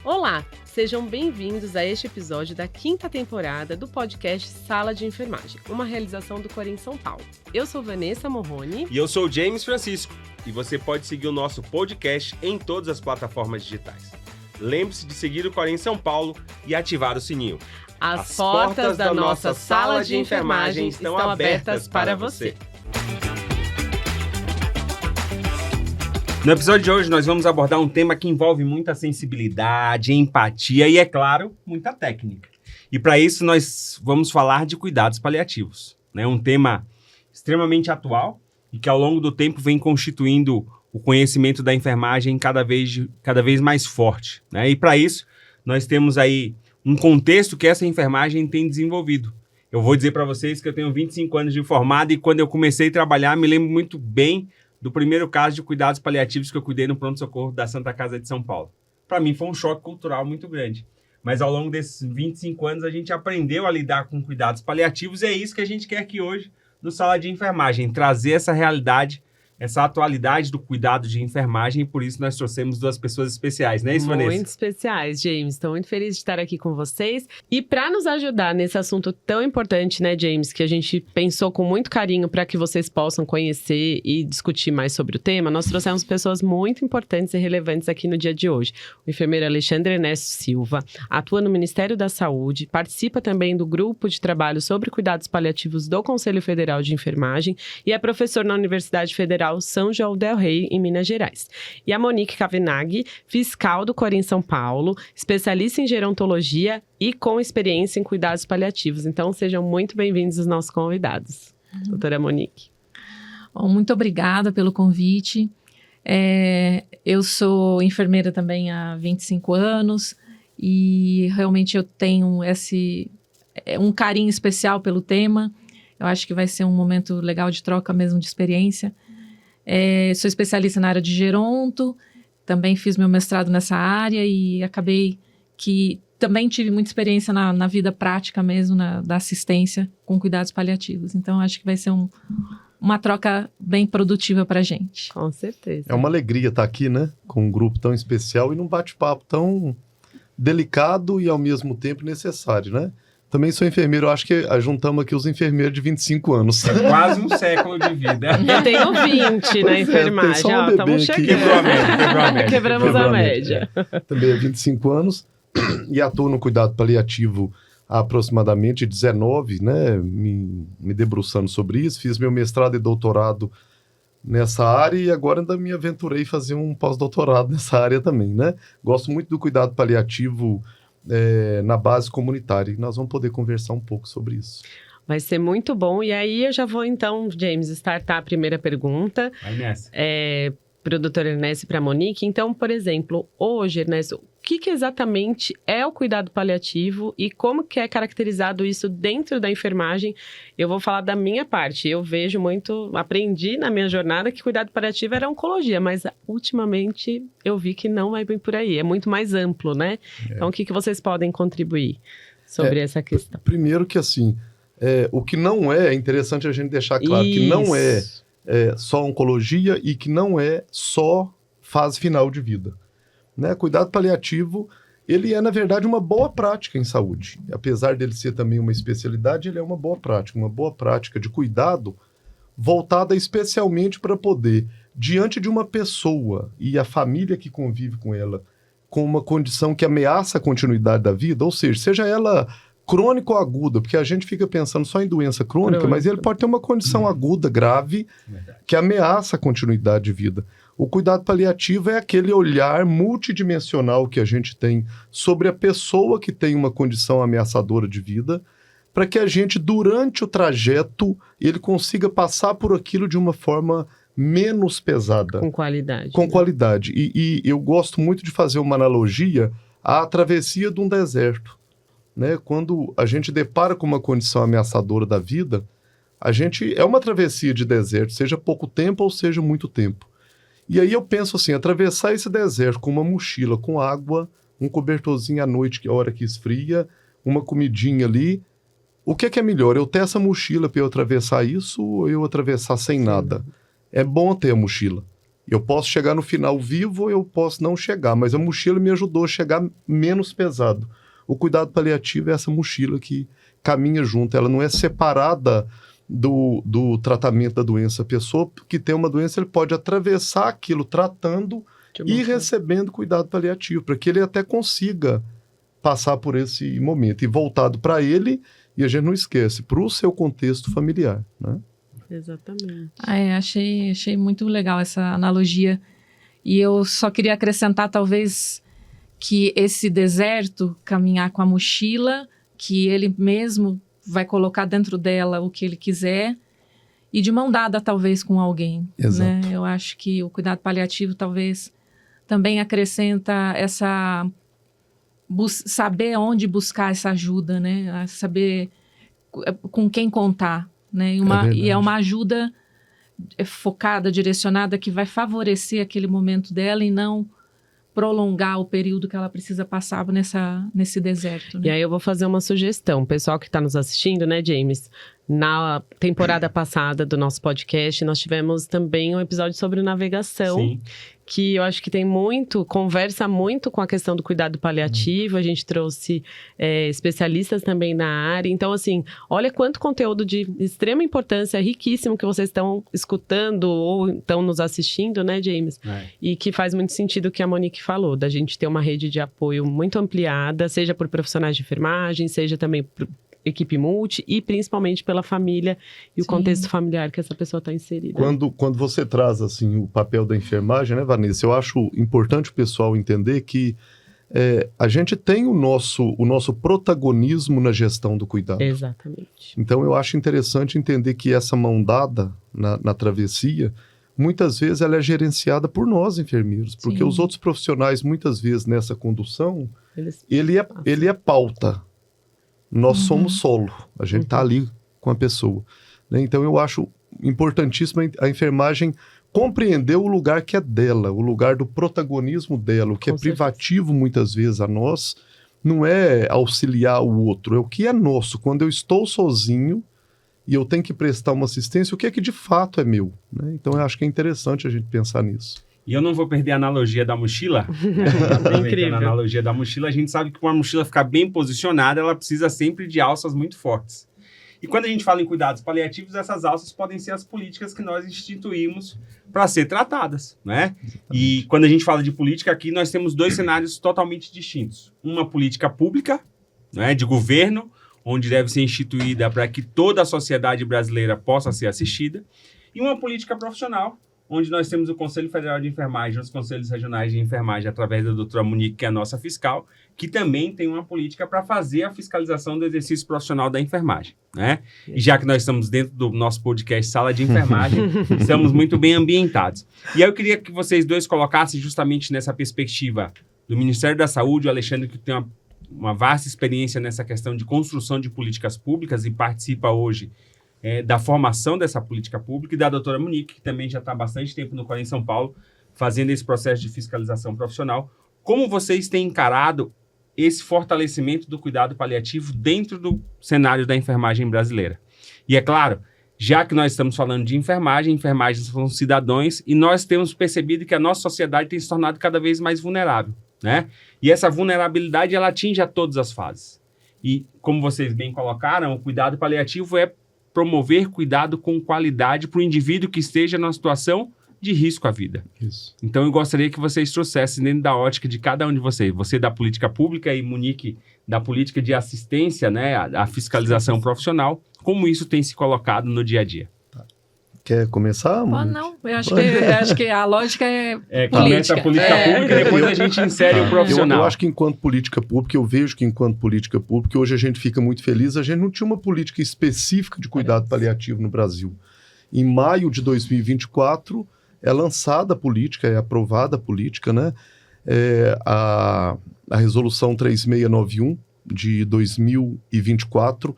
Olá, sejam bem-vindos a este episódio da 5ª temporada do podcast Sala de Enfermagem, uma realização do Corém São Paulo. Eu sou Vanessa Morrone. E eu sou o James Francisco. E você pode seguir o nosso podcast em todas as plataformas digitais. Lembre-se de seguir o Corém São Paulo e ativar o sininho. As portas da nossa sala de enfermagem estão abertas para você. No episódio de hoje, nós vamos abordar um tema que envolve muita sensibilidade, empatia e, é claro, muita técnica. E para isso, nós vamos falar de cuidados paliativos, né? Um tema extremamente atual e que, ao longo do tempo, vem constituindo o conhecimento da enfermagem cada vez mais forte, né? E para isso, nós temos aí um contexto que essa enfermagem tem desenvolvido. Eu vou dizer para vocês que eu tenho 25 anos de formado e quando eu comecei a trabalhar, me lembro muito bem do primeiro caso de cuidados paliativos que eu cuidei no pronto-socorro da Santa Casa de São Paulo. Para mim foi um choque cultural muito grande. Mas ao longo desses 25 anos a gente aprendeu a lidar com cuidados paliativos e é isso que a gente quer aqui hoje no Sala de Enfermagem, trazer essa realidade, essa atualidade do cuidado de enfermagem e por isso nós trouxemos duas pessoas especiais, não é isso, Vanessa? Muito especiais, James. Estou muito feliz de estar aqui com vocês. E para nos ajudar nesse assunto tão importante, né, James, que a gente pensou com muito carinho para que vocês possam conhecer e discutir mais sobre o tema, nós trouxemos pessoas muito importantes e relevantes aqui no dia de hoje. O enfermeiro Alexandre Ernesto Silva atua no Ministério da Saúde, participa também do grupo de trabalho sobre cuidados paliativos do Conselho Federal de Enfermagem e é professor na Universidade Federal São João del Rei, em Minas Gerais. E a Monique Cavenaghi, fiscal do Corém São Paulo, especialista em gerontologia e com experiência em cuidados paliativos. Então, sejam muito bem-vindos os nossos convidados. Doutora Monique. Bom, muito obrigada pelo convite. Eu sou enfermeira também há 25 anos e realmente eu tenho um carinho especial pelo tema. Eu acho que vai ser um momento legal de troca mesmo de experiência. Sou especialista na área de geronto, também fiz meu mestrado nessa área e acabei que também tive muita experiência na vida prática mesmo, da assistência com cuidados paliativos. Então, acho que vai ser uma troca bem produtiva para a gente. Com certeza. É uma alegria estar aqui, né? Com um grupo tão especial e num bate-papo tão delicado e ao mesmo tempo necessário, né? Também sou enfermeiro, acho que juntamos aqui os enfermeiros de 25 anos. É quase um século de vida. Eu tenho 20 na enfermagem, estamos chegando. Quebrou a média. Quebramos a média. Também há 25 anos e atuo no cuidado paliativo há aproximadamente 19, né? Me debruçando sobre isso, fiz meu mestrado e doutorado nessa área e agora ainda me aventurei a fazer um pós-doutorado nessa área também, né? Gosto muito do cuidado paliativo na base comunitária. E nós vamos poder conversar um pouco sobre isso. Vai ser muito bom. E aí eu já vou então, James, startar a primeira pergunta. Vai nessa. Para o doutor Ernesto e para a Monique. Então, por exemplo, hoje, Ernesto, o que exatamente é o cuidado paliativo e como que é caracterizado isso dentro da enfermagem? Eu vou falar da minha parte. Eu vejo muito, aprendi na minha jornada que cuidado paliativo era oncologia, mas ultimamente eu vi que não é bem por aí. É muito mais amplo, né? Então, o que vocês podem contribuir sobre essa questão? Primeiro que assim, o que não é interessante a gente deixar claro que não é só oncologia e que não é só fase final de vida. Né? Cuidado paliativo, ele é, na verdade, uma boa prática em saúde. Apesar dele ser também uma especialidade, ele é uma boa prática de cuidado voltada especialmente para poder, diante de uma pessoa e a família que convive com ela, com uma condição que ameaça a continuidade da vida, ou seja ela crônica ou aguda, porque a gente fica pensando só em doença crônica, mas ele pode ter uma condição aguda, grave, que ameaça a continuidade de vida. O cuidado paliativo é aquele olhar multidimensional que a gente tem sobre a pessoa que tem uma condição ameaçadora de vida, para que a gente, durante o trajeto, ele consiga passar por aquilo de uma forma menos pesada. Com qualidade. Com qualidade. E eu gosto muito de fazer uma analogia à travessia de um deserto. Né? Quando a gente depara com uma condição ameaçadora da vida, é uma travessia de deserto, seja pouco tempo ou seja muito tempo. E aí eu penso assim, atravessar esse deserto com uma mochila, com água, um cobertorzinho à noite, a hora que esfria, uma comidinha ali, o que é melhor? Eu ter essa mochila para eu atravessar isso ou eu atravessar sem nada? É bom ter a mochila. Eu posso chegar no final vivo ou eu posso não chegar, mas a mochila me ajudou a chegar menos pesado. O cuidado paliativo é essa mochila que caminha junto, ela não é separada do tratamento da doença. A pessoa que tem uma doença, ele pode atravessar aquilo tratando e recebendo cuidado paliativo, para que ele até consiga passar por esse momento. E voltado para ele, e a gente não esquece, para o seu contexto familiar, né? Exatamente. Achei muito legal essa analogia. E eu só queria acrescentar, talvez, que esse deserto, caminhar com a mochila, que ele mesmo vai colocar dentro dela o que ele quiser, e de mão dada, talvez, com alguém. Exato. Né? Eu acho que o cuidado paliativo, talvez, também acrescenta essa... saber onde buscar essa ajuda, né? Saber com quem contar. Né? E é uma ajuda focada, direcionada, que vai favorecer aquele momento dela e não prolongar o período que ela precisa passar nesse deserto. Né? E aí eu vou fazer uma sugestão. O pessoal que está nos assistindo, né, James? Na temporada passada do nosso podcast, nós tivemos também um episódio sobre navegação. Sim. Que eu acho que conversa muito com a questão do cuidado paliativo. A gente trouxe especialistas também na área. Então, assim, olha quanto conteúdo de extrema importância, riquíssimo, que vocês estão escutando ou estão nos assistindo, né, James? E que faz muito sentido o que a Monique falou, da gente ter uma rede de apoio muito ampliada, seja por profissionais de enfermagem, seja também por equipe multi e principalmente pela família e o contexto familiar que essa pessoa está inserida. Quando você traz assim, o papel da enfermagem, né, Vanessa, eu acho importante o pessoal entender que a gente tem o nosso protagonismo na gestão do cuidado. Exatamente. Então eu acho interessante entender que essa mão dada na travessia, muitas vezes ela é gerenciada por nós enfermeiros, porque os outros profissionais, muitas vezes nessa condução, ele é pauta. Nós somos solo, a gente está ali com a pessoa. Né? Então eu acho importantíssimo a enfermagem compreender o lugar que é dela, o lugar do protagonismo dela, o que é privativo muitas vezes a nós, não é auxiliar o outro, é o que é nosso. Quando eu estou sozinho e eu tenho que prestar uma assistência, o que é que de fato é meu? Né? Então eu acho que é interessante a gente pensar nisso. E eu não vou perder a analogia da mochila. Incrível. A analogia da mochila, a gente sabe que para uma mochila ficar bem posicionada, ela precisa sempre de alças muito fortes. E quando a gente fala em cuidados paliativos, essas alças podem ser as políticas que nós instituímos para ser tratadas, né? E quando a gente fala de política aqui, nós temos dois cenários totalmente distintos. Uma política pública, né, de governo, onde deve ser instituída para que toda a sociedade brasileira possa ser assistida, e uma política profissional, onde nós temos o Conselho Federal de Enfermagem, os Conselhos Regionais de Enfermagem, através da doutora Monique, que é a nossa fiscal, que também tem uma política para fazer a fiscalização do exercício profissional da enfermagem, né? E já que nós estamos dentro do nosso podcast Sala de Enfermagem, estamos muito bem ambientados. E aí eu queria que vocês dois colocassem justamente nessa perspectiva do Ministério da Saúde, o Alexandre, que tem uma vasta experiência nessa questão de construção de políticas públicas e participa hoje da formação dessa política pública, e da doutora Monique, que também já está há bastante tempo no Corém São Paulo, fazendo esse processo de fiscalização profissional. Como vocês têm encarado esse fortalecimento do cuidado paliativo dentro do cenário da enfermagem brasileira? E é claro, já que nós estamos falando de enfermagem são cidadãos, e nós temos percebido que a nossa sociedade tem se tornado cada vez mais vulnerável, né? E essa vulnerabilidade, ela atinge a todas as fases. E, como vocês bem colocaram, o cuidado paliativo é promover cuidado com qualidade para o indivíduo que esteja numa situação de risco à vida. Isso. Então, eu gostaria que vocês trouxessem dentro da ótica de cada um de vocês, você da política pública e Monique da política de assistência, né, a fiscalização profissional, como isso tem se colocado no dia a dia. Quer começar, Monique? Não, eu acho que a lógica política. Começa a política pública e depois a gente insere o profissional. Eu acho que enquanto política pública, eu vejo que enquanto política pública, hoje a gente fica muito feliz, a gente não tinha uma política específica de cuidado paliativo no Brasil. Em maio de 2024, é lançada a política, é aprovada a política, né? A resolução 3691 de 2024,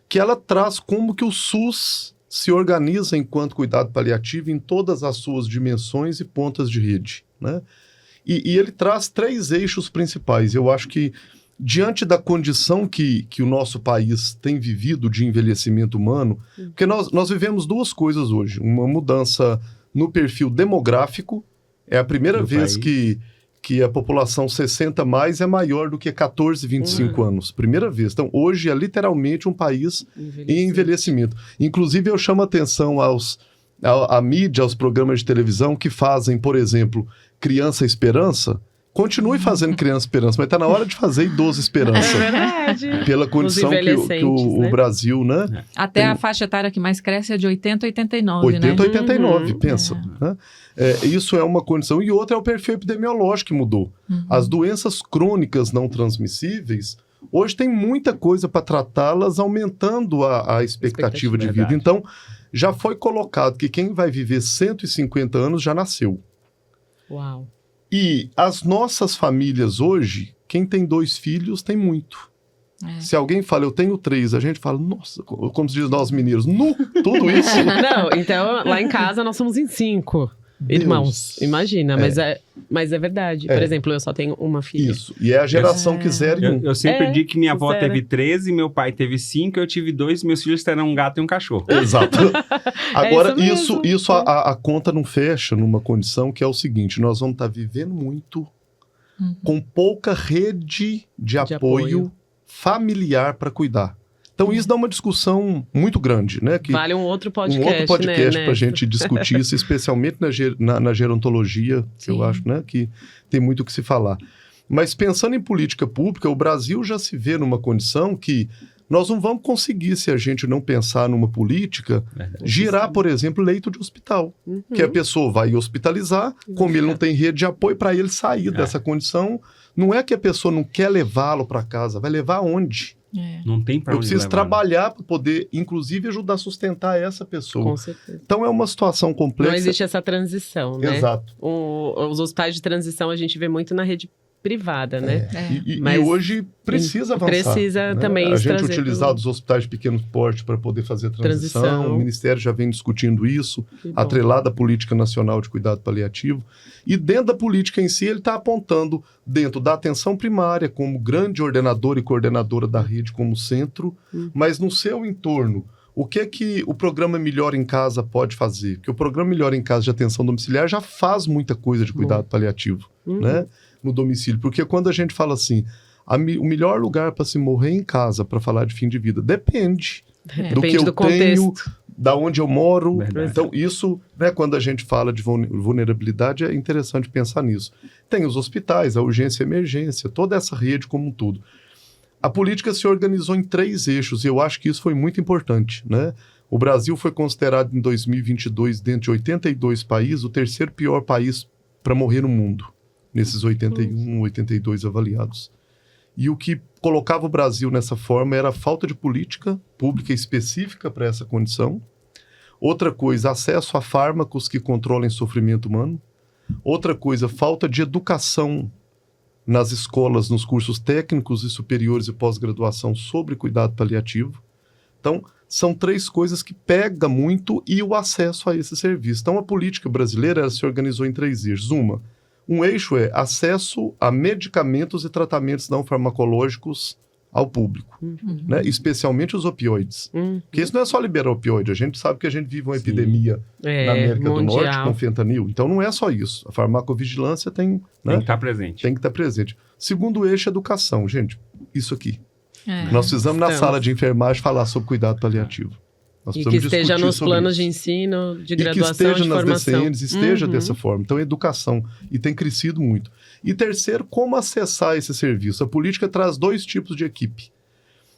que ela traz como que o SUS se organiza enquanto cuidado paliativo em todas as suas dimensões e pontas de rede, né? E ele traz 3 eixos principais. Eu acho que, diante da condição que o nosso país tem vivido de envelhecimento humano, porque nós vivemos 2 coisas hoje. Uma mudança no perfil demográfico, É a primeira Do vez país. que a população 60 mais é maior do que 14, 25 anos. Primeira vez. Então, hoje é literalmente um país em envelhecimento. Inclusive, eu chamo a atenção à mídia, aos programas de televisão que fazem, por exemplo, Criança Esperança. Continue fazendo Criança Esperança, mas está na hora de fazer Idoso Esperança. É verdade. Pela condição que o né? Brasil, né? Até a faixa etária que mais cresce é de 80 a 89, 80 a né? 89, pensa. Né? Isso é uma condição. E outra é o perfil epidemiológico que mudou. As doenças crônicas não transmissíveis, hoje tem muita coisa para tratá-las, aumentando a expectativa de vida. Verdade. Então, já foi colocado que quem vai viver 150 anos já nasceu. Uau. E as nossas famílias hoje, quem tem 2 filhos tem muito. Se alguém fala, eu tenho 3, a gente fala, nossa, como se diz nós mineiros, tudo isso. Não, então lá em casa nós somos em 5 irmãos. Imagina, mas é verdade. Por exemplo, eu só tenho uma filha. Isso, e é a geração que 0 e 1. Eu sempre digo que minha avó zero. teve 13, meu pai teve 5, eu tive 2, meus filhos terão um gato e um cachorro. Exato. Agora, isso mesmo. a conta não fecha numa condição que é o seguinte, nós vamos estar vivendo muito com pouca rede de apoio familiar para cuidar. Então, isso dá uma discussão muito grande, né? Que Vale um outro podcast, um outro podcast né? para a gente discutir isso, especialmente na gerontologia, que eu acho, né, que tem muito o que se falar. Mas pensando em política pública, o Brasil já se vê numa condição que nós não vamos conseguir, se a gente não pensar numa política, girar, por exemplo, leito de hospital. Que a pessoa vai hospitalizar, como ele não tem rede de apoio, para ele sair dessa condição, não é que a pessoa não quer levá-lo para casa, vai levar aonde? Não tem para Eu onde preciso levar, trabalhar para poder, inclusive, ajudar a sustentar essa pessoa. Com certeza. Então é uma situação complexa. Não existe essa transição, né? Exato. Os hospitais de transição a gente vê muito na rede privada, né? E Mas hoje precisa avançar. precisa né? também A gente trazer utilizar pro- os hospitais de pequeno porte para poder fazer a transição. Transição. O Ministério já vem discutindo isso, Que bom. atrelado à Política Nacional de Cuidado Paliativo. E dentro da política em si, ele está apontando dentro da atenção primária, como grande ordenador e coordenadora da rede, como centro, mas no seu entorno, o que é que o programa Melhor em Casa pode fazer? Porque o programa Melhor em Casa de Atenção Domiciliar já faz muita coisa de cuidado paliativo, né? No domicílio. Porque quando a gente fala assim, o melhor lugar para se morrer é em casa, para falar de fim de vida, depende do que Depende eu do tenho, contexto. da onde eu moro. Verdade. Então, isso, né, quando a gente fala de vulnerabilidade, é interessante pensar nisso. Tem os hospitais, a urgência e emergência, toda essa rede como um todo. A política se organizou em 3 eixos, e eu acho que isso foi muito importante, né? O Brasil foi considerado em 2022, dentro de 82 países, o 3º pior país para morrer no mundo, nesses 81, 82 avaliados. E o que colocava o Brasil nessa forma era a falta de política pública específica para essa condição. Outra coisa, acesso a fármacos que controlem sofrimento humano. Outra coisa, falta de educação nas escolas, nos cursos técnicos e superiores e pós-graduação sobre cuidado paliativo. Então, são 3 coisas que pega muito e o acesso a esse serviço. Então, a política brasileira ela se organizou em 3 eixos. Um eixo é acesso a medicamentos e tratamentos não farmacológicos ao público, né? Especialmente os opioides. Porque isso não é só liberar opioide, a gente sabe que a gente vive uma epidemia na América do Norte com fentanil, então não é só isso. A farmacovigilância tem, né? Tem que estar presente. Tem que estar presente. Segundo eixo, educação. Gente, isso aqui. Nós precisamos na sala de enfermagem falar sobre cuidado paliativo. Nós E que precisamos esteja discutir nos sobre planos isso. de ensino, de E que graduação, esteja de nas formação. DCNs, esteja dessa forma. Então, educação. E tem crescido muito. E terceiro, como acessar esse serviço? A política traz 2 tipos de equipe.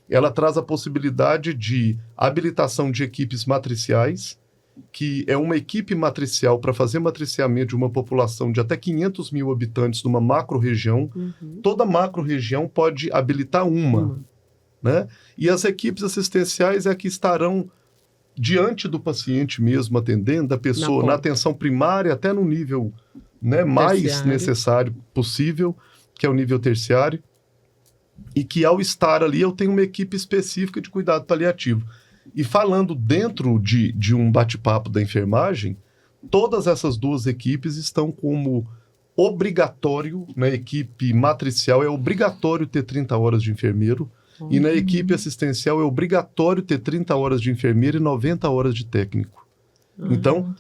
Ela traz a possibilidade de habilitação de equipes matriciais, que é uma equipe matricial para fazer matriciamento de uma população de até 500 mil habitantes numa macro-região. Toda macro-região pode habilitar uma. Né? E as equipes assistenciais é que estarão diante do paciente mesmo, atendendo a pessoa na atenção primária, até no nível, né, mais necessário possível, que é o nível terciário, e que ao estar ali eu tenho uma equipe específica de cuidado paliativo. E falando dentro de um bate-papo da enfermagem, todas essas 2 equipes estão como obrigatório, na equipe matricial é obrigatório ter 30 horas de enfermeiro, e na equipe assistencial é obrigatório ter 30 horas de enfermeiro e 90 horas de técnico. Então,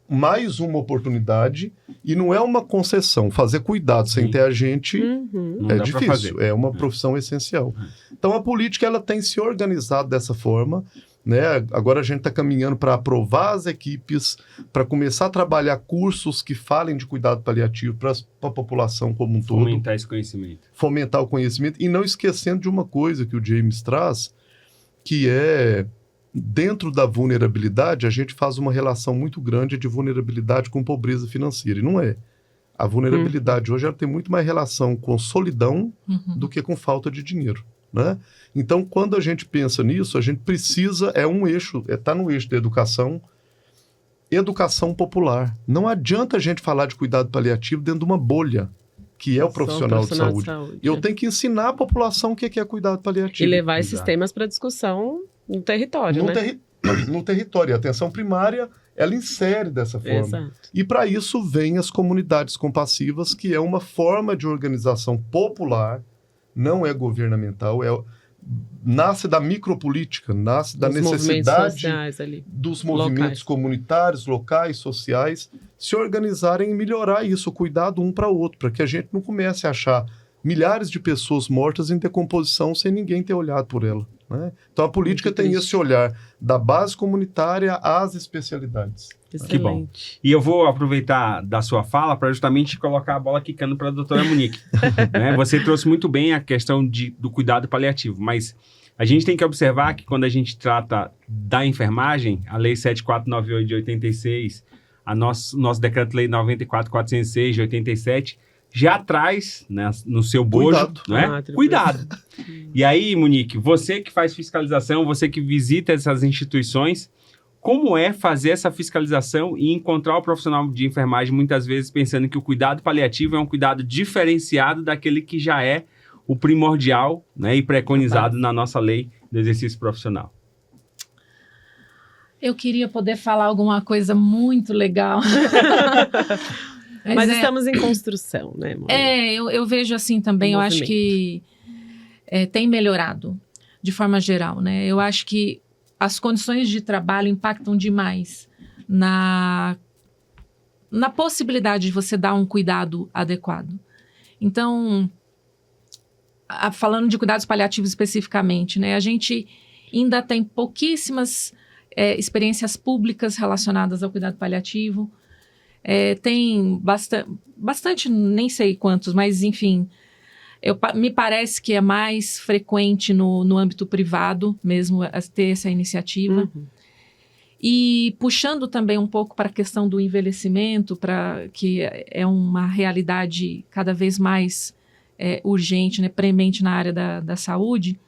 mais uma oportunidade e não é uma concessão. Fazer cuidado sem ter a gente Não é dá pra difícil, fazer. é uma profissão essencial. Então a política ela tem se organizado dessa forma, né? Agora a gente está caminhando para aprovar as equipes, para começar a trabalhar cursos que falem de cuidado paliativo para a população como um todo, Fomentar esse conhecimento. fomentar o conhecimento e não esquecendo de uma coisa que o James traz, que é dentro da vulnerabilidade, a gente faz uma relação muito grande de vulnerabilidade com pobreza financeira, e não é. A vulnerabilidade hoje ela tem muito mais relação com solidão do que com falta de dinheiro, né? Então, quando a gente pensa nisso, a gente precisa, está no eixo da educação popular. Não adianta a gente falar de cuidado paliativo dentro de uma bolha, que é o profissional de saúde. Eu tenho que ensinar a população o que é cuidado paliativo. E levar esses Exato. temas para discussão no território, né? No território. A atenção primária, ela insere dessa forma. Exato. E para isso vem as comunidades compassivas, que é uma forma de organização popular, não é governamental, nasce da micropolítica, nasce da Os movimentos necessidade sociais ali. dos movimentos Locais. comunitários, locais, sociais, se organizarem e melhorar isso, o cuidado um para o outro, para que a gente não comece a achar milhares de pessoas mortas em decomposição sem ninguém ter olhado por ela, né? Então a política Muito tem triste. esse olhar da base comunitária às especialidades. Que bom. Excelente. E eu vou aproveitar da sua fala para justamente colocar a bola quicando para a doutora Monique. Né? Você trouxe muito bem a questão do cuidado paliativo, mas a gente tem que observar que quando a gente trata da enfermagem, a Lei 7498 de 86, nosso Decreto-Lei 94.406 de 87, já traz, né, no seu bojo, Cuidado. né? Cuidado. E aí, Monique, você que faz fiscalização, você que visita essas instituições, como é fazer essa fiscalização e encontrar o profissional de enfermagem muitas vezes pensando que o cuidado paliativo é um cuidado diferenciado daquele que já é o primordial, né, e preconizado na nossa lei do exercício profissional? Eu queria poder falar alguma coisa muito legal. Mas estamos em construção, né, Mônica? Eu vejo assim também, eu acho que tem melhorado de forma geral, né? Eu acho que as condições de trabalho impactam demais na possibilidade de você dar um cuidado adequado. Então, falando de cuidados paliativos especificamente, né? A gente ainda tem pouquíssimas experiências públicas relacionadas ao cuidado paliativo. Tem bastante, nem sei quantos, mas enfim, me parece que é mais frequente no âmbito privado mesmo ter essa iniciativa. E puxando também um pouco para a questão do envelhecimento, que é uma realidade cada vez mais urgente, né, premente na área da saúde,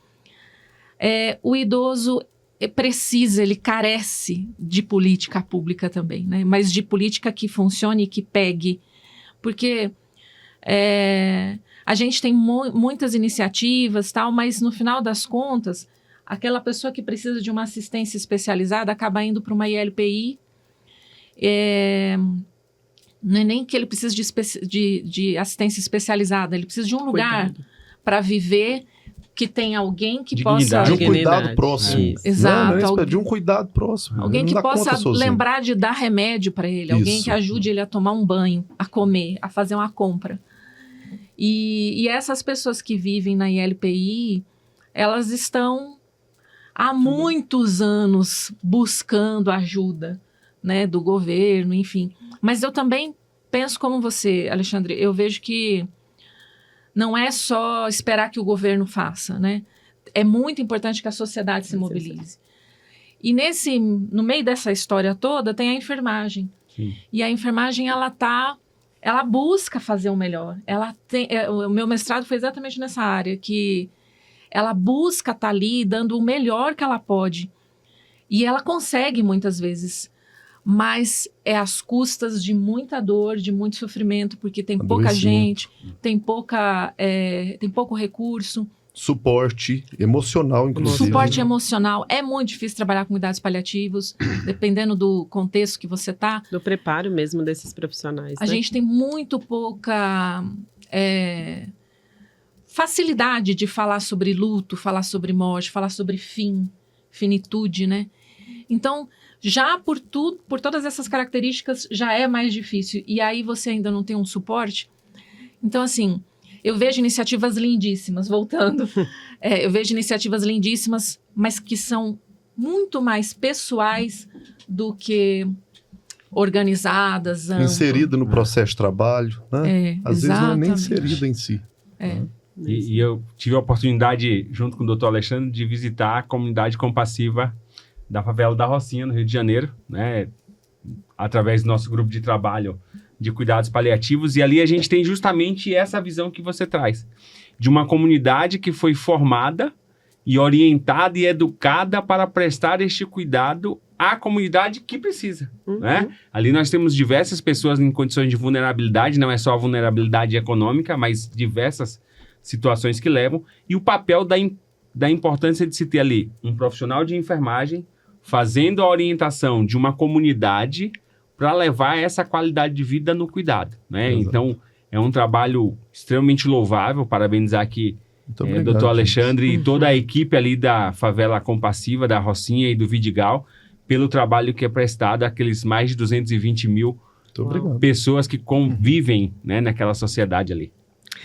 o idoso ele carece de política pública também, né? Mas de política que funcione e que pegue. Porque a gente tem muitas iniciativas, tal, mas no final das contas, aquela pessoa que precisa de uma assistência especializada acaba indo para uma ILPI. Não é nem que ele precisa de assistência especializada, ele precisa de um lugar para viver, que tem alguém que possa... De um cuidado próximo. Exato. Não, de um cuidado próximo. Alguém que possa lembrar de dar remédio para ele. Alguém que ajude ele a tomar um banho, a comer, a fazer uma compra. E essas pessoas que vivem na ILPI, elas estão há muitos anos buscando ajuda, né, do governo, enfim. Mas eu também penso como você, Alexandre. Eu vejo que não é só esperar que o governo faça, né? É muito importante que a sociedade se mobilize. E no meio dessa história toda tem a enfermagem. Sim. E a enfermagem, ela busca fazer o melhor. O meu mestrado foi exatamente nessa área, que ela busca estar ali dando o melhor que ela pode. E ela consegue muitas vezes, mas é às custas de muita dor, de muito sofrimento, porque tem pouca gente, tem pouco recurso. Suporte emocional, inclusive. Suporte emocional. É muito difícil trabalhar com cuidados paliativos, dependendo do contexto que você está. Do preparo mesmo desses profissionais. A gente tem muito pouca facilidade de falar sobre luto, falar sobre morte, falar sobre finitude, né? Então, já por todas essas características, já é mais difícil. E aí você ainda não tem um suporte. Então, assim, eu vejo iniciativas lindíssimas, voltando. Eu vejo iniciativas lindíssimas, mas que são muito mais pessoais do que organizadas. Inserida no processo de trabalho, né? Às vezes não é nem inserida em si. E eu tive a oportunidade, junto com o Dr. Alexandre, de visitar a comunidade compassiva da favela da Rocinha, no Rio de Janeiro, né? Através do nosso grupo de trabalho de cuidados paliativos. E ali a gente tem justamente essa visão que você traz, de uma comunidade que foi formada e orientada e educada para prestar este cuidado à comunidade que precisa, né? Ali nós temos diversas pessoas em condições de vulnerabilidade, não é só a vulnerabilidade econômica, mas diversas situações que levam, e o papel da importância de se ter ali um profissional de enfermagem fazendo a orientação de uma comunidade para levar essa qualidade de vida no cuidado, né? Exato. Então, é um trabalho extremamente louvável, parabenizar aqui Dr. Alexandre e toda a equipe ali da Favela Compassiva, da Rocinha e do Vidigal, pelo trabalho que é prestado àqueles mais de 220 mil pessoas que convivem, né, naquela sociedade ali.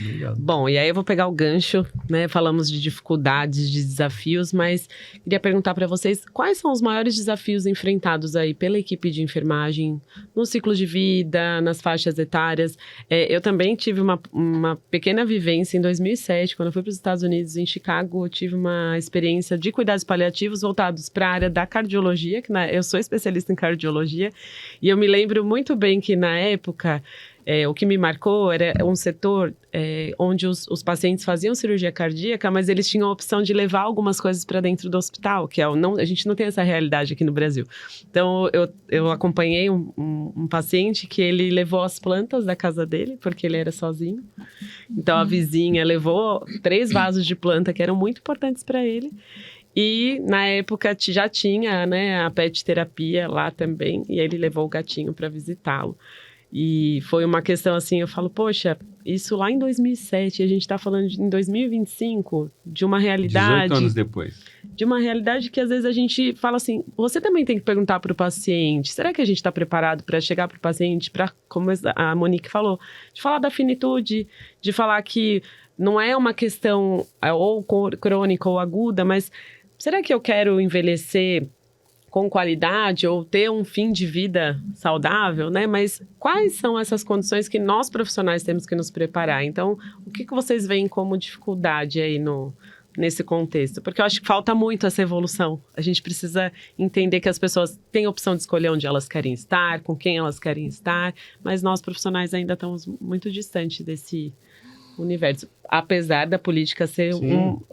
Obrigado. Bom, e aí eu vou pegar o gancho, né? Falamos de dificuldades, de desafios, mas queria perguntar para vocês quais são os maiores desafios enfrentados aí pela equipe de enfermagem no ciclo de vida, nas faixas etárias. Eu também tive uma pequena vivência em 2007, quando eu fui para os Estados Unidos, em Chicago, eu tive uma experiência de cuidados paliativos voltados para a área da cardiologia, que eu sou especialista em cardiologia, e eu me lembro muito bem que na época o que me marcou era um setor onde os pacientes faziam cirurgia cardíaca, mas eles tinham a opção de levar algumas coisas para dentro do hospital, que a gente não tem essa realidade aqui no Brasil. Então, eu acompanhei um paciente que ele levou as plantas da casa dele, porque ele era sozinho. Então, a vizinha levou 3 vasos de planta que eram muito importantes para ele. E, na época, já tinha, né, a pet terapia lá também, e ele levou o gatinho para visitá-lo. E foi uma questão assim, eu falo, poxa, isso lá em 2007, a gente está falando em 2025, de uma realidade... 18 anos depois. De uma realidade que às vezes a gente fala assim, você também tem que perguntar para o paciente, será que a gente está preparado para chegar para o paciente, para, como a Monique falou, de falar da finitude, de falar que não é uma questão ou crônica ou aguda, mas será que eu quero envelhecer com qualidade ou ter um fim de vida saudável, né? Mas quais são essas condições que nós profissionais temos que nos preparar? Então, o que vocês veem como dificuldade aí nesse contexto? Porque eu acho que falta muito essa evolução. A gente precisa entender que as pessoas têm a opção de escolher onde elas querem estar, com quem elas querem estar, mas nós profissionais ainda estamos muito distantes desse universo, apesar da política ser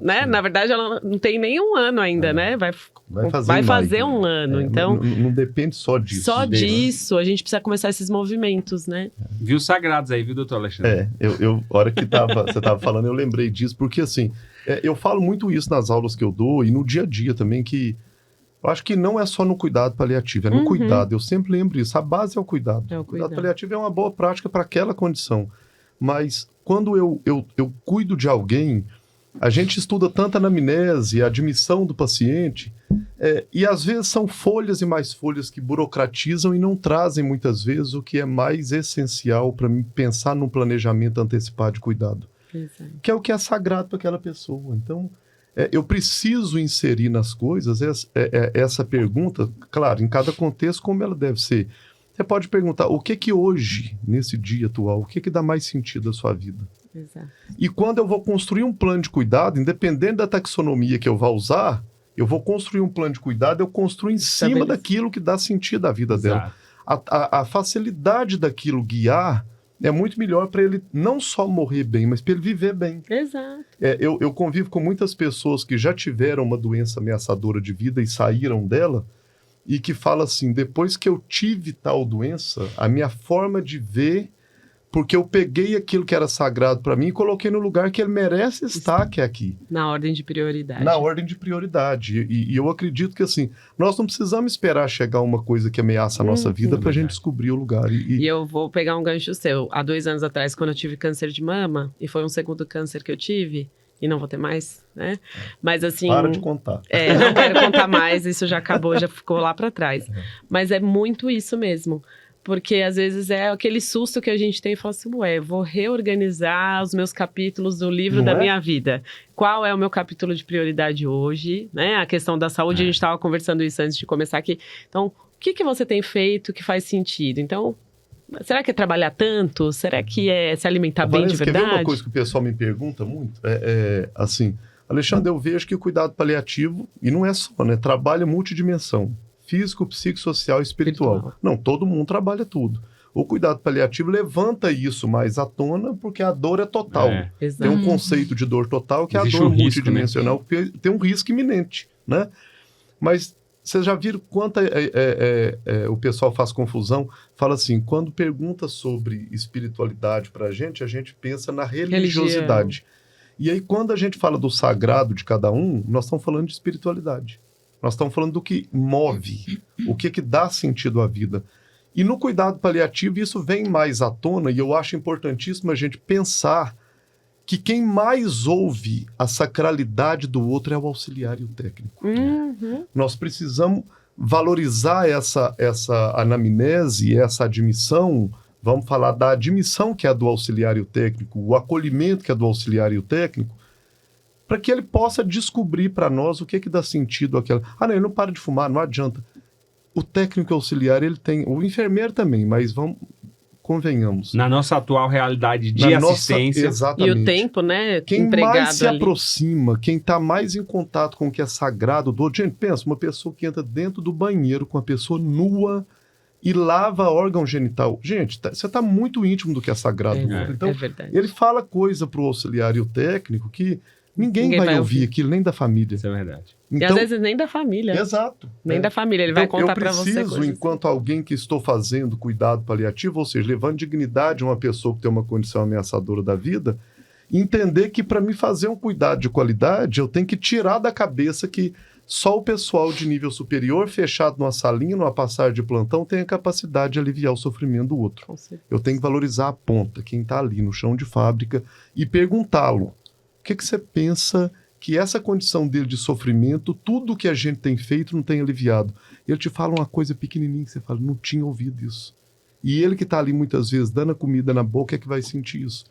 né? Na verdade, ela não tem nem um ano ainda, né? Vai fazer um ano, então... Não depende só disso. Só disso, a gente precisa começar esses movimentos, né? Viu sagrados aí, viu, doutor Alexandre? A hora que você estava falando, eu lembrei disso, porque assim, eu falo muito isso nas aulas que eu dou e no dia a dia também, que eu acho que não é só no cuidado paliativo, é no cuidado. Eu sempre lembro isso, a base é o cuidado. O cuidado paliativo é uma boa prática para aquela condição, mas quando eu cuido de alguém, a gente estuda tanto a anamnese, a admissão do paciente, e às vezes são folhas e mais folhas que burocratizam e não trazem muitas vezes o que é mais essencial para mim pensar no planejamento antecipado de cuidado. Exato. Que é o que é sagrado para aquela pessoa. Então, eu preciso inserir nas coisas essa pergunta, claro, em cada contexto, como ela deve ser. Você pode perguntar, o que hoje, nesse dia atual, o que dá mais sentido à sua vida? Exato. E quando eu vou construir um plano de cuidado, independente da taxonomia que eu vou usar, eu vou construir um plano de cuidado, eu construo em cima daquilo que dá sentido à vida dela. A facilidade daquilo guiar é muito melhor para ele não só morrer bem, mas para ele viver bem. Exato. Eu convivo com muitas pessoas que já tiveram uma doença ameaçadora de vida e saíram dela, e que fala assim, depois que eu tive tal doença, a minha forma de ver, porque eu peguei aquilo que era sagrado para mim e coloquei no lugar que ele merece estar, que é aqui. Na ordem de prioridade. Na ordem de prioridade. E eu acredito que, assim, nós não precisamos esperar chegar uma coisa que ameaça a nossa vida para a gente descobrir o lugar. E eu vou pegar um gancho seu. Há 2 anos atrás, quando eu tive câncer de mama, e foi um segundo câncer que eu tive, e não vou ter mais, né? Mas assim... Para de contar. Não quero contar mais, isso já acabou, já ficou lá para trás. Mas é muito isso mesmo. Porque às vezes é aquele susto que a gente tem e fala assim, vou reorganizar os meus capítulos do livro da minha vida. Qual é o meu capítulo de prioridade hoje? Né? A questão da saúde, a gente estava conversando isso antes de começar aqui. Então, o que você tem feito que faz sentido? Então, será que é trabalhar tanto? Será que é se alimentar bem de verdade? Quer ver uma coisa que o pessoal me pergunta muito? Assim, Alexandre, eu vejo que o cuidado paliativo, e não é só, né? Trabalha multidimensão. Físico, psicossocial e espiritual. Não, todo mundo trabalha tudo. O cuidado paliativo levanta isso mais à tona porque a dor é total. Tem um conceito de dor total que é a dor multidimensional, porque tem um risco iminente, né? Mas vocês já viram quanto o pessoal faz confusão? Fala assim, quando pergunta sobre espiritualidade pra gente, a gente pensa na religiosidade. E aí, quando a gente fala do sagrado de cada um, nós estamos falando de espiritualidade. Nós estamos falando do que move, o que dá sentido à vida. E no cuidado paliativo isso vem mais à tona, e eu acho importantíssimo a gente pensar que quem mais ouve a sacralidade do outro é o auxiliar e o técnico. Nós precisamos valorizar essa anamnese, essa admissão, vamos falar da admissão que é do auxiliar e o técnico, o acolhimento que é do auxiliar e o técnico, para que ele possa descobrir para nós o que dá sentido àquela... não, ele não para de fumar, não adianta. O técnico auxiliar, ele tem... O enfermeiro também, mas convenhamos. Na nossa atual realidade de assistência. Exatamente. E o tempo, né? Quem empregado mais se ali aproxima, quem está mais em contato com o que é sagrado do outro... Gente, pensa, uma pessoa que entra dentro do banheiro com a pessoa nua e lava órgão genital. Gente, você está muito íntimo do que é sagrado do outro. Então, verdade. ele fala coisa para o auxiliar e o técnico que... Ninguém vai ouvir aquilo, nem da família. Isso é verdade. Então, e às vezes nem da família. Exato. Nem da família, ele vai contar para você. Eu preciso, enquanto alguém que estou fazendo cuidado paliativo, ou seja, levando dignidade a uma pessoa que tem uma condição ameaçadora da vida, entender que para me fazer um cuidado de qualidade, eu tenho que tirar da cabeça que só o pessoal de nível superior, fechado numa salinha, numa passagem de plantão, tem a capacidade de aliviar o sofrimento do outro. Eu tenho que valorizar a ponta, quem está ali no chão de fábrica, e perguntá-lo. O que você pensa que essa condição dele de sofrimento, tudo que a gente tem feito não tem aliviado? Ele te fala uma coisa pequenininha que você fala, não tinha ouvido isso. E ele que está ali muitas vezes dando a comida na boca é que vai sentir isso.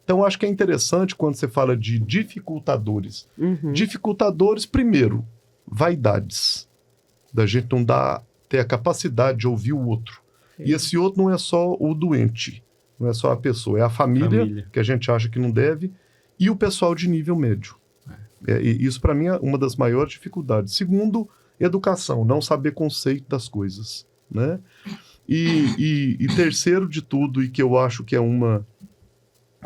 Então, acho que é interessante quando você fala de dificultadores. Dificultadores, primeiro, vaidades. Da gente não ter a capacidade de ouvir o outro. E esse outro não é só o doente, não é só a pessoa, é a família. Que a gente acha que não deve, e o pessoal de nível médio. E isso, para mim, é uma das maiores dificuldades. Segundo, educação, não saber conceito das coisas. Né? E terceiro de tudo, e que eu acho que é uma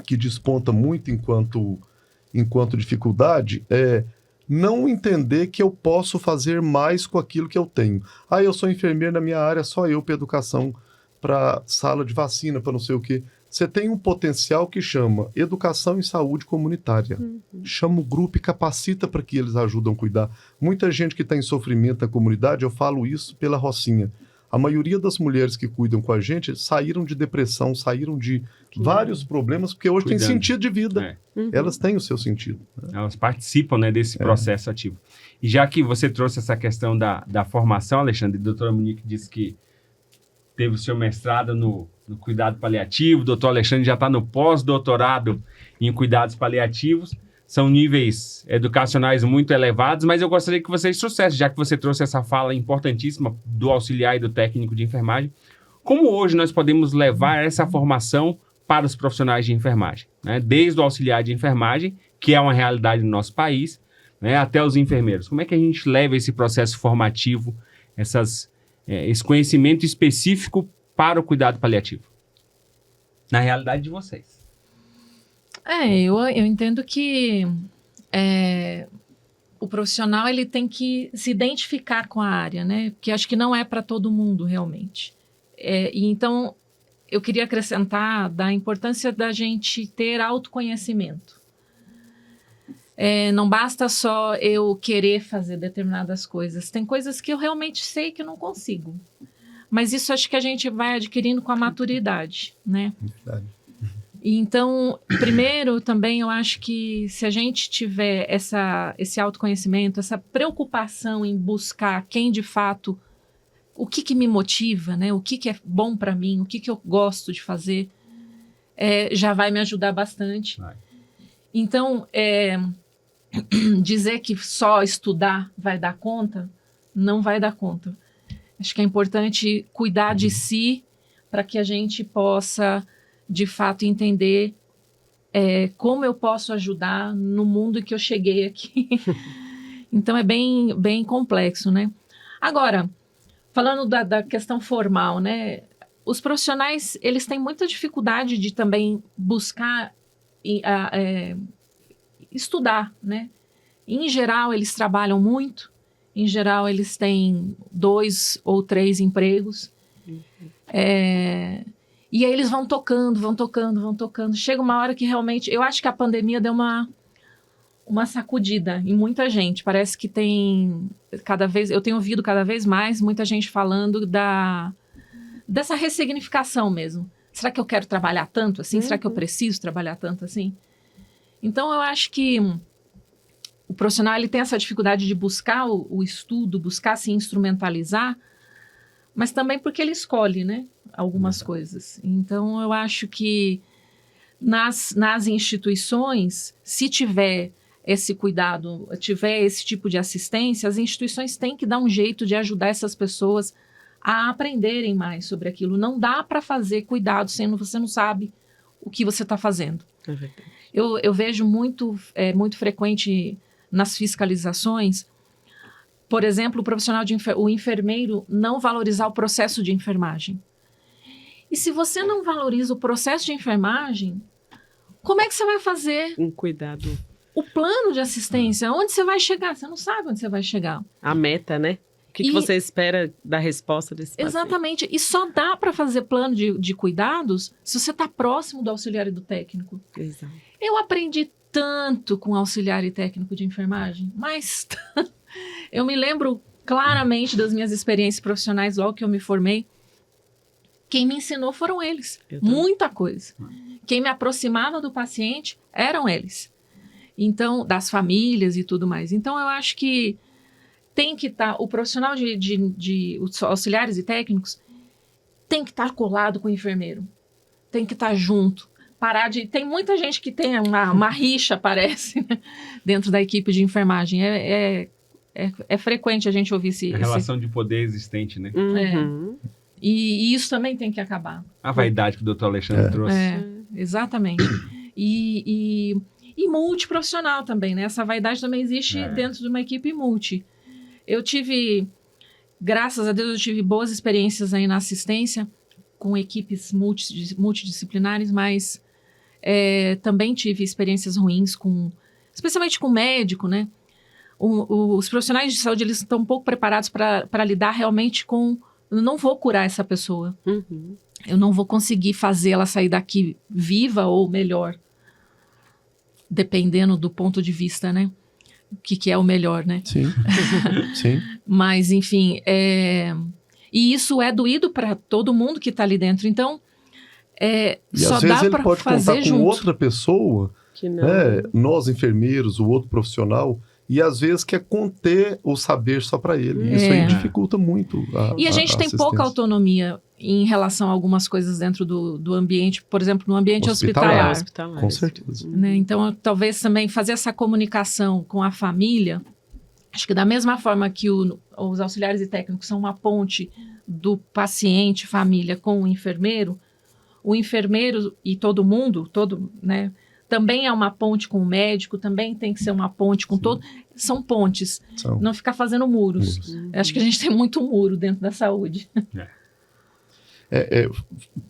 que desponta muito enquanto dificuldade, é não entender que eu posso fazer mais com aquilo que eu tenho. Eu sou enfermeiro na minha área, só eu para educação, para sala de vacina, para não sei o quê. Você tem um potencial que chama educação e saúde comunitária. Chama o grupo e capacita para que eles ajudem a cuidar. Muita gente que está em sofrimento na comunidade, eu falo isso pela Rocinha. A maioria das mulheres que cuidam com a gente saíram de depressão, saíram de vários problemas, porque hoje tem sentido de vida. Elas têm o seu sentido. Né? Elas participam, né, desse processo ativo. E já que você trouxe essa questão da formação, Alexandre, a doutora Monique disse que teve o seu mestrado no cuidado paliativo, o doutor Alexandre já está no pós-doutorado em cuidados paliativos. São níveis educacionais muito elevados, mas eu gostaria que vocês trouxessem, já que você trouxe essa fala importantíssima do auxiliar e do técnico de enfermagem, como hoje nós podemos levar essa formação para os profissionais de enfermagem, né? Desde o auxiliar de enfermagem, que é uma realidade no nosso país, né, até os enfermeiros. Como é que a gente leva esse processo formativo, esse conhecimento específico para o cuidado paliativo? Na realidade de vocês. Eu entendo que o profissional ele tem que se identificar com a área, né? Porque acho que não é para todo mundo realmente. E então, eu queria acrescentar da importância da gente ter autoconhecimento. Não basta só eu querer fazer determinadas coisas. Tem coisas que eu realmente sei que eu não consigo. Mas isso acho que a gente vai adquirindo com a maturidade, né? Verdade. Então, primeiro, também eu acho que se a gente tiver esse autoconhecimento, essa preocupação em buscar quem de fato, o que me motiva, né? O que é bom para mim, o que eu gosto de fazer, já vai me ajudar bastante. Vai. Então, dizer que só estudar vai dar conta, não vai dar conta. Acho que é importante cuidar de si para que a gente possa, de fato, entender como eu posso ajudar no mundo em que eu cheguei aqui. Então, é bem, bem complexo, né? Agora, falando da questão formal, né? Os profissionais, eles têm muita dificuldade de também buscar estudar, né? Em geral, eles trabalham muito. Em geral, eles têm 2 ou 3 empregos. E aí eles vão tocando. Chega uma hora que realmente... Eu acho que a pandemia deu uma sacudida em muita gente. Parece que tem cada vez... Eu tenho ouvido cada vez mais muita gente falando dessa ressignificação mesmo. Será que eu quero trabalhar tanto assim? Será que eu preciso trabalhar tanto assim? Então, eu acho que o profissional ele tem essa dificuldade de buscar o estudo, buscar se instrumentalizar, mas também porque ele escolhe, né, algumas coisas. Então, eu acho que nas instituições, se tiver esse cuidado, tiver esse tipo de assistência, as instituições têm que dar um jeito de ajudar essas pessoas a aprenderem mais sobre aquilo. Não dá para fazer cuidado sendo você não sabe o que você está fazendo. É verdade. Eu vejo muito frequente nas fiscalizações, por exemplo, o profissional o enfermeiro não valorizar o processo de enfermagem. E se você não valoriza o processo de enfermagem, como é que você vai fazer Um cuidado. o plano de assistência? Onde você vai chegar? Você não sabe onde você vai chegar. A meta, né? O que você espera da resposta desse paciente? Exatamente. E só dá para fazer plano de cuidados se você está próximo do auxiliar e do técnico. Exato. Eu aprendi tanto com auxiliar e técnico de enfermagem, mas eu me lembro claramente das minhas experiências profissionais logo que eu me formei. Quem me ensinou foram eles. Muita coisa. Quem me aproximava do paciente eram eles. Então, das famílias e tudo mais. Então, eu acho que tem que estar, o profissional os auxiliares e técnicos tem que estar colado com o enfermeiro. Tem que estar junto. Tem muita gente que tem uma rixa, parece, né, dentro da equipe de enfermagem. É frequente a gente ouvir A relação de poder existente, né? E isso também tem que acabar. A vaidade que o doutor Alexandre trouxe. Exatamente. E multiprofissional também, né? Essa vaidade também existe dentro de uma equipe multi. Graças a Deus, eu tive boas experiências aí na assistência com equipes multidisciplinares, mas também tive experiências ruins especialmente com médico, né? Os profissionais de saúde, eles estão um pouco preparados para lidar realmente com... Eu não vou curar essa pessoa. Eu não vou conseguir fazer ela sair daqui viva ou melhor. Dependendo do ponto de vista, né? O que é o melhor, né? Sim. Sim. Mas, enfim, e isso é doído para todo mundo que está ali dentro. Então, só às dá vezes ele para pode fazer contar com junto. outra pessoa, Que não. nós enfermeiros, o outro profissional, e às vezes quer conter o saber só para ele. E isso aí dificulta muito E a gente tem pouca assistência. autonomia em relação a algumas coisas dentro do ambiente, por exemplo, no ambiente hospitalar. Com certeza. Né? Então, talvez também fazer essa comunicação com a família, acho que da mesma forma que os auxiliares e técnicos são uma ponte do paciente, família, com o enfermeiro e todo mundo, né, também é uma ponte com o médico, também tem que ser uma ponte com todo... São pontes, não ficar fazendo muros. Acho que a gente tem muito muro dentro da saúde.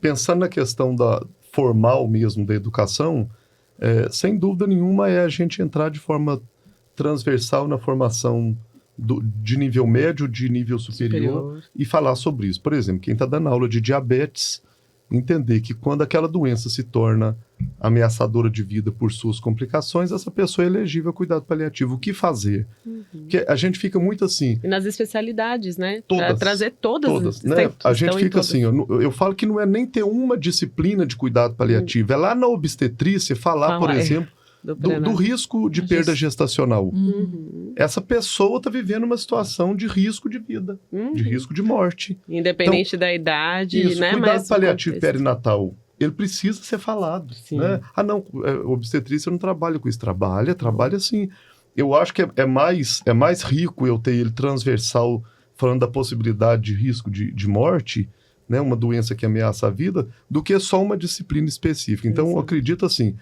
Pensando na questão formal mesmo da educação, sem dúvida nenhuma é a gente entrar de forma transversal na formação de nível médio, de nível superior e falar sobre isso. Por exemplo, quem está dando aula de diabetes, entender que quando aquela doença se torna ameaçadora de vida por suas complicações, essa pessoa é elegível a cuidado paliativo. O que fazer? Porque a gente fica muito assim... E nas especialidades, né? Todas. Pra trazer todas Né? A gente fica todas. assim, eu falo que não é nem ter uma disciplina de cuidado paliativo, é lá na obstetrícia falar, por exemplo, do risco de perda gestacional. Essa pessoa está vivendo uma situação de risco de vida, de risco de morte. Independente da idade, isso, né? Cuidado Mas paliativo perinatal, ele precisa ser falado. Né? Ah, não, obstetrícia não trabalha com isso. Trabalha sim. Eu acho que é mais rico eu ter ele transversal, falando da possibilidade de risco de morte, né? Uma doença que ameaça a vida, do que só uma disciplina específica. Então, eu acredito assim,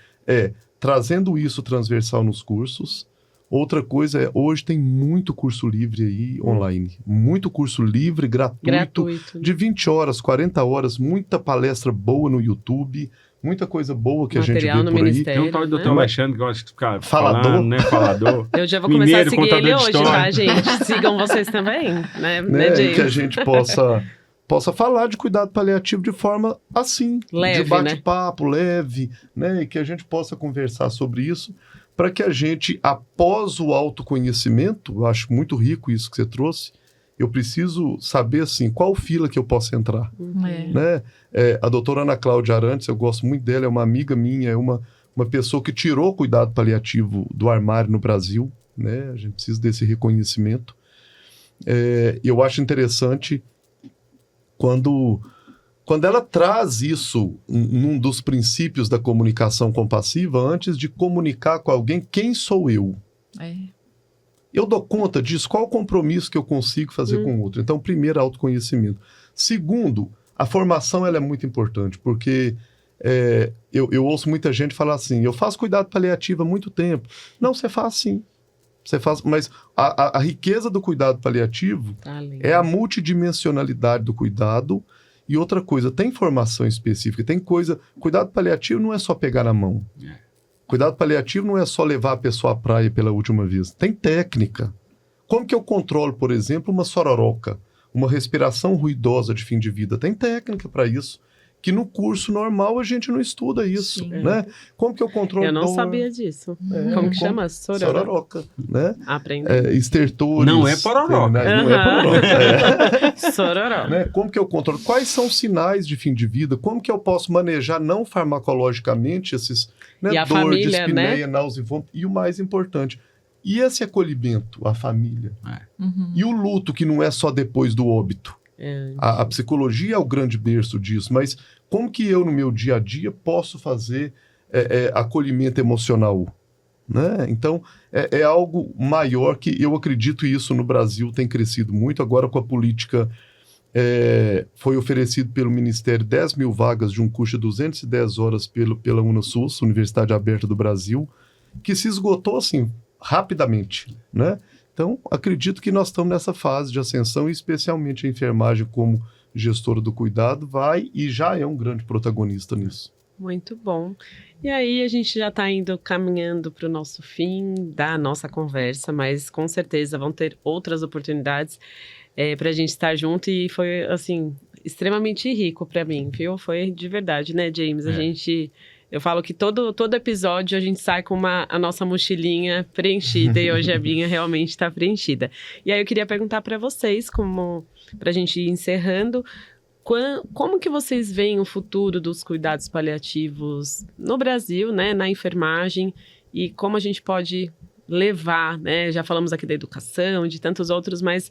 trazendo isso transversal nos cursos. Outra coisa hoje tem muito curso livre aí online. Muito curso livre, gratuito. De 20 horas, 40 horas, muita palestra boa no YouTube, muita coisa boa que material a gente vê por aí. Tem um tal de doutor Alexandre que gosta de ficar falador, falando, né? Falador. Eu já vou começar a seguir ele hoje, tá, gente? Sigam vocês também, né James? Que a gente possa falar de cuidado paliativo de forma assim, leve, de bate-papo, leve, né? E que a gente possa conversar sobre isso, para que a gente, após o autoconhecimento, eu acho muito rico isso que você trouxe, eu preciso saber, assim, qual fila que eu posso entrar. Né? A doutora Ana Cláudia Arantes, eu gosto muito dela, é uma amiga minha, é uma pessoa que tirou o cuidado paliativo do armário no Brasil, né? A gente precisa desse reconhecimento. Eu acho interessante quando ela traz isso num dos princípios da comunicação compassiva, antes de comunicar com alguém quem sou eu. Eu dou conta disso? Qual o compromisso que eu consigo fazer com o outro? Então, primeiro, autoconhecimento. Segundo, a formação ela é muito importante, porque eu ouço muita gente falar assim, eu faço cuidado paliativo há muito tempo. Não, você faz sim. Você faz, mas a riqueza do cuidado paliativo é a multidimensionalidade do cuidado. E outra coisa, tem formação específica, tem coisa... Cuidado paliativo não é só pegar na mão. Cuidado paliativo não é só levar a pessoa à praia pela última vez. Tem técnica. Como que eu controlo, por exemplo, uma sororoca, uma respiração ruidosa de fim de vida? Tem técnica para isso, que no curso normal a gente não estuda isso, né? Como que eu controlo... Eu não sabia disso. Como que chama? Sororoca, né? Aprendi. Estertores. Não é pororoca. Não é pororoca. Sororoca. Né? Como que eu controlo? Quais são os sinais de fim de vida? Como que eu posso manejar não farmacologicamente esses... Né? E a dor, família, dispneia, né? náusea e vômito. E o mais importante, e esse acolhimento, a família? E o luto, que não é só depois do óbito? A psicologia é o grande berço disso, mas como que eu, no meu dia a dia, posso fazer acolhimento emocional? Né? Então, é algo maior que eu acredito, e isso no Brasil tem crescido muito. Agora, com a política, foi oferecido pelo Ministério 10 mil vagas de um curso de 210 horas pela UNASUS, Universidade Aberta do Brasil, que se esgotou assim, rapidamente, né? Então, acredito que nós estamos nessa fase de ascensão, e especialmente a enfermagem, como gestora do cuidado, vai e já é um grande protagonista nisso. Muito bom. E aí, a gente já está caminhando para o nosso fim da nossa conversa, mas com certeza vão ter outras oportunidades para a gente estar junto, e foi, assim, extremamente rico para mim, viu? Foi de verdade, né, James? Eu falo que todo episódio a gente sai com a nossa mochilinha preenchida, e hoje a minha realmente está preenchida. E aí eu queria perguntar para vocês, para a gente ir encerrando, como que vocês veem o futuro dos cuidados paliativos no Brasil, né, na enfermagem, e como a gente pode levar, né? Já falamos aqui da educação e de tantos outros, mas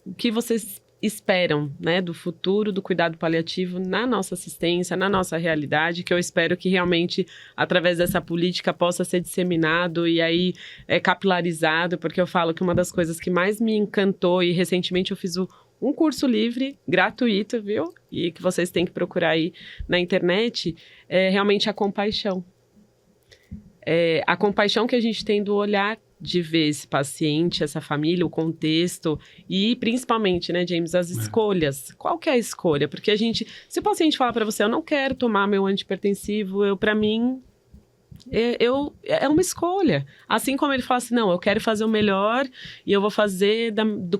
o que vocês esperam, né, do futuro do cuidado paliativo na nossa assistência, na nossa realidade, que eu espero que realmente, através dessa política, possa ser disseminado e aí capilarizado, porque eu falo que uma das coisas que mais me encantou, e recentemente eu fiz um curso livre, gratuito, viu? E que vocês têm que procurar aí na internet, é realmente a compaixão. A compaixão que a gente tem do olhar de ver esse paciente, essa família, o contexto e principalmente, né, James, as escolhas. Qual que é a escolha? Porque se o paciente falar para você, eu não quero tomar meu antihipertensivo, para mim, é uma escolha. Assim como ele fala assim, não, eu quero fazer o melhor e eu vou fazer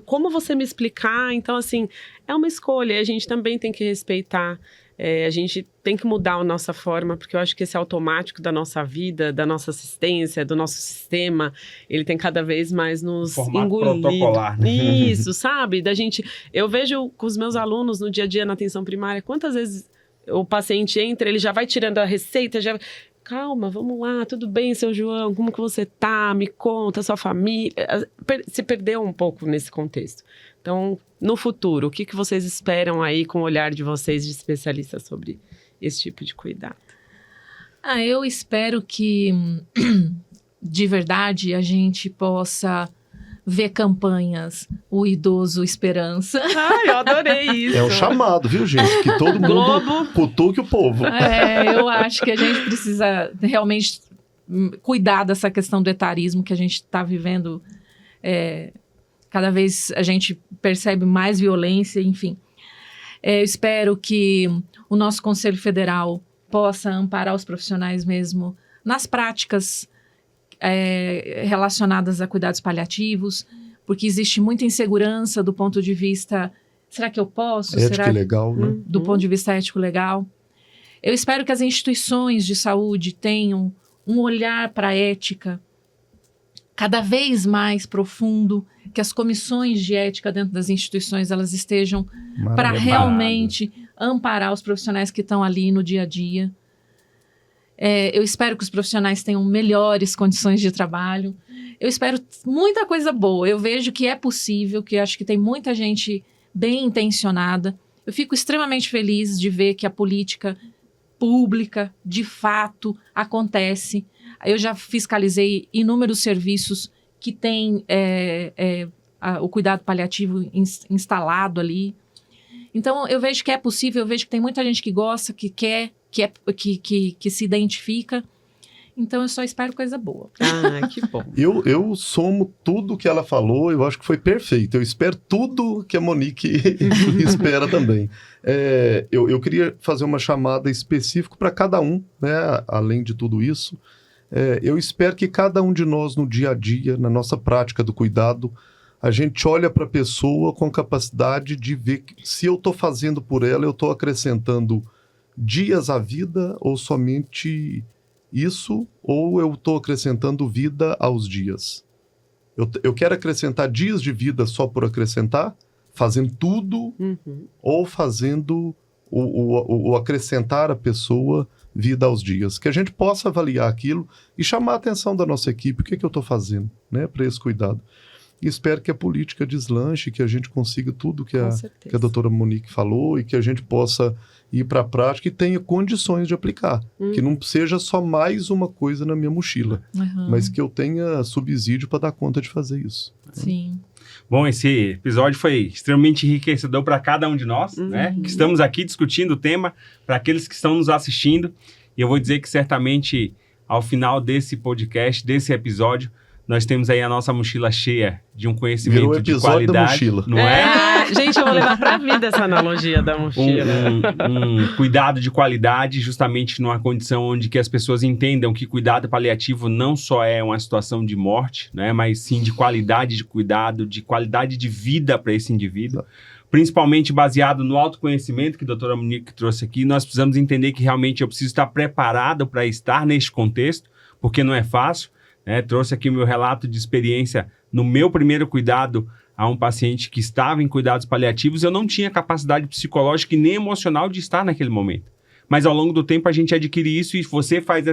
como você me explicar. Então, assim, é uma escolha, e a gente também tem que respeitar A gente tem que mudar a nossa forma, porque eu acho que esse automático da nossa vida, da nossa assistência, do nosso sistema, ele tem cada vez mais nos engolido. Protocolar, né? Isso, sabe? Eu vejo com os meus alunos no dia a dia na atenção primária, quantas vezes o paciente entra, ele já vai tirando a receita, calma, vamos lá, tudo bem, seu João, como que você tá? Me conta, sua família. Se perdeu um pouco nesse contexto. Então, no futuro, o que vocês esperam aí com o olhar de vocês de especialistas sobre esse tipo de cuidado? Eu espero que, de verdade, a gente possa ver campanhas, o idoso esperança. Eu adorei isso. É um chamado, viu, gente? Que todo mundo cutuque o povo. Eu acho que a gente precisa realmente cuidar dessa questão do etarismo que a gente está vivendo. Cada vez a gente percebe mais violência, enfim. Eu espero que o nosso Conselho Federal possa amparar os profissionais mesmo nas práticas relacionadas a cuidados paliativos, porque existe muita insegurança do ponto de vista, será que eu posso? Ético e legal, né? Do ponto de vista ético-legal. Eu espero que as instituições de saúde tenham um olhar para a ética cada vez mais profundo, que as comissões de ética dentro das instituições elas estejam para realmente amparar os profissionais que estão ali no dia a dia. Eu espero que os profissionais tenham melhores condições de trabalho. Eu espero muita coisa boa. Eu vejo que é possível, que acho que tem muita gente bem intencionada. Eu fico extremamente feliz de ver que a política pública, de fato, acontece. Eu já fiscalizei inúmeros serviços que têm o cuidado paliativo instalado ali. Então, eu vejo que é possível, eu vejo que tem muita gente que gosta, que quer, que se identifica. Então, eu só espero coisa boa. Que bom. Eu somo tudo que ela falou, eu acho que foi perfeito. Eu espero tudo que a Monique espera também. Eu queria fazer uma chamada específica para cada um, né? Além de tudo isso. Eu espero que cada um de nós, no dia a dia, na nossa prática do cuidado, a gente olha para a pessoa com capacidade de ver que, se eu estou fazendo por ela, eu estou acrescentando dias à vida ou somente isso, ou eu estou acrescentando vida aos dias. Eu quero acrescentar dias de vida só por acrescentar, fazendo tudo, ou fazendo o acrescentar a pessoa vida aos dias. Que a gente possa avaliar aquilo e chamar a atenção da nossa equipe, o que eu estou fazendo, né, para esse cuidado. E espero que a política deslanche, que a gente consiga tudo que a doutora Monique falou e que a gente possa ir para a prática e tenha condições de aplicar. Que não seja só mais uma coisa na minha mochila, mas que eu tenha subsídio para dar conta de fazer isso. Sim. Bom, esse episódio foi extremamente enriquecedor para cada um de nós, né? Que estamos aqui discutindo o tema, para aqueles que estão nos assistindo. E eu vou dizer que certamente, ao final desse podcast, desse episódio, nós temos aí a nossa mochila cheia de um conhecimento de qualidade. Da mochila. Não é? Gente, eu vou levar pra vida essa analogia da mochila. Um cuidado de qualidade, justamente numa condição onde que as pessoas entendam que cuidado paliativo não só é uma situação de morte, né, mas sim de qualidade de cuidado, de qualidade de vida para esse indivíduo. Principalmente baseado no autoconhecimento que a doutora Monique trouxe aqui. Nós precisamos entender que realmente eu preciso estar preparado para estar neste contexto, porque não é fácil. Trouxe aqui o meu relato de experiência no meu primeiro cuidado a um paciente que estava em cuidados paliativos. Eu não tinha capacidade psicológica e nem emocional de estar naquele momento. Mas ao longo do tempo a gente adquire isso e você faz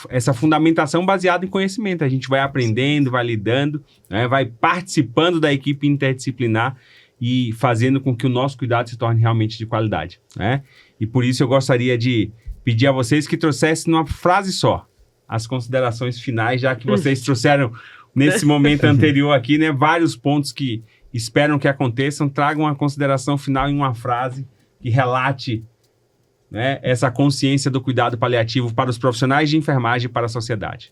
essa fundamentação baseada em conhecimento. A gente vai aprendendo, vai lidando, né, vai participando da equipe interdisciplinar e fazendo com que o nosso cuidado se torne realmente de qualidade, né? E por isso eu gostaria de pedir a vocês que trouxessem numa frase só as considerações finais, já que vocês trouxeram nesse momento anterior aqui, né, vários pontos que esperam que aconteçam. Tragam uma consideração final em uma frase que relate, né, essa consciência do cuidado paliativo para os profissionais de enfermagem e para a sociedade.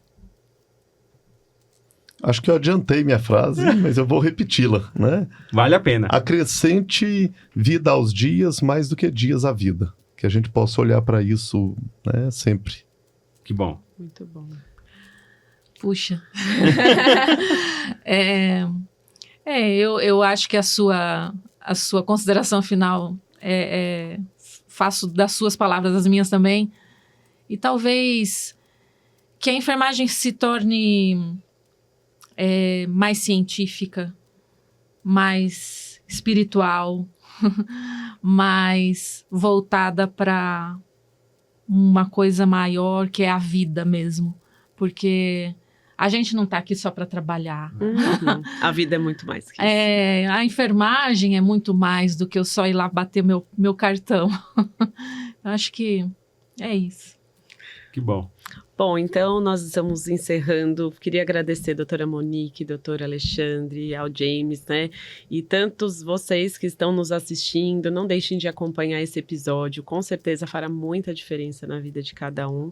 Acho que eu adiantei minha frase, mas eu vou repeti-la, né? Vale a pena. Acrescente vida aos dias mais do que dias à vida. Que a gente possa olhar para isso, né, sempre. Que bom. Muito bom. Puxa. Eu acho que a sua consideração final faço das suas palavras as minhas também. E talvez que a enfermagem se torne mais científica, mais espiritual, mais voltada para uma coisa maior, que é a vida mesmo. Porque a gente não está aqui só para trabalhar. Uhum. A vida é muito mais que isso. A enfermagem é muito mais do que eu só ir lá bater meu cartão. Eu acho que é isso. Que bom. Bom, então nós estamos encerrando. Queria agradecer a doutora Monique, doutor Alexandre, ao James, né? E tantos vocês que estão nos assistindo, não deixem de acompanhar esse episódio. Com certeza fará muita diferença na vida de cada um.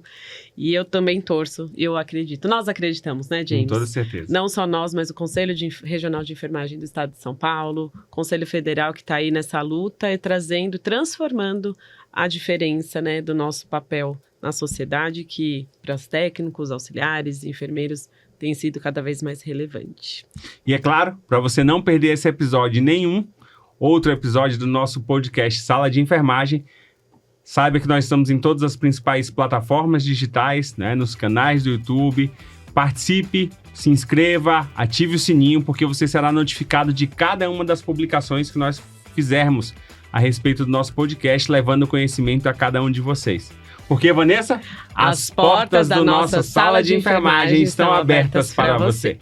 E eu também torço, eu acredito. Nós acreditamos, né, James? Com toda certeza. Não só nós, mas o Conselho Regional de Enfermagem do Estado de São Paulo, Conselho Federal que está aí nessa luta e transformando a diferença, né, do nosso papel na sociedade, que para os técnicos, auxiliares e enfermeiros tem sido cada vez mais relevante. E é claro, para você não perder esse episódio e nenhum outro episódio do nosso podcast Sala de Enfermagem, saiba que nós estamos em todas as principais plataformas digitais, né, nos canais do YouTube. Participe, se inscreva, ative o sininho, porque você será notificado de cada uma das publicações que nós fizermos a respeito do nosso podcast, levando conhecimento a cada um de vocês. Porque, Vanessa, as portas da nossa sala de enfermagem estão abertas para você.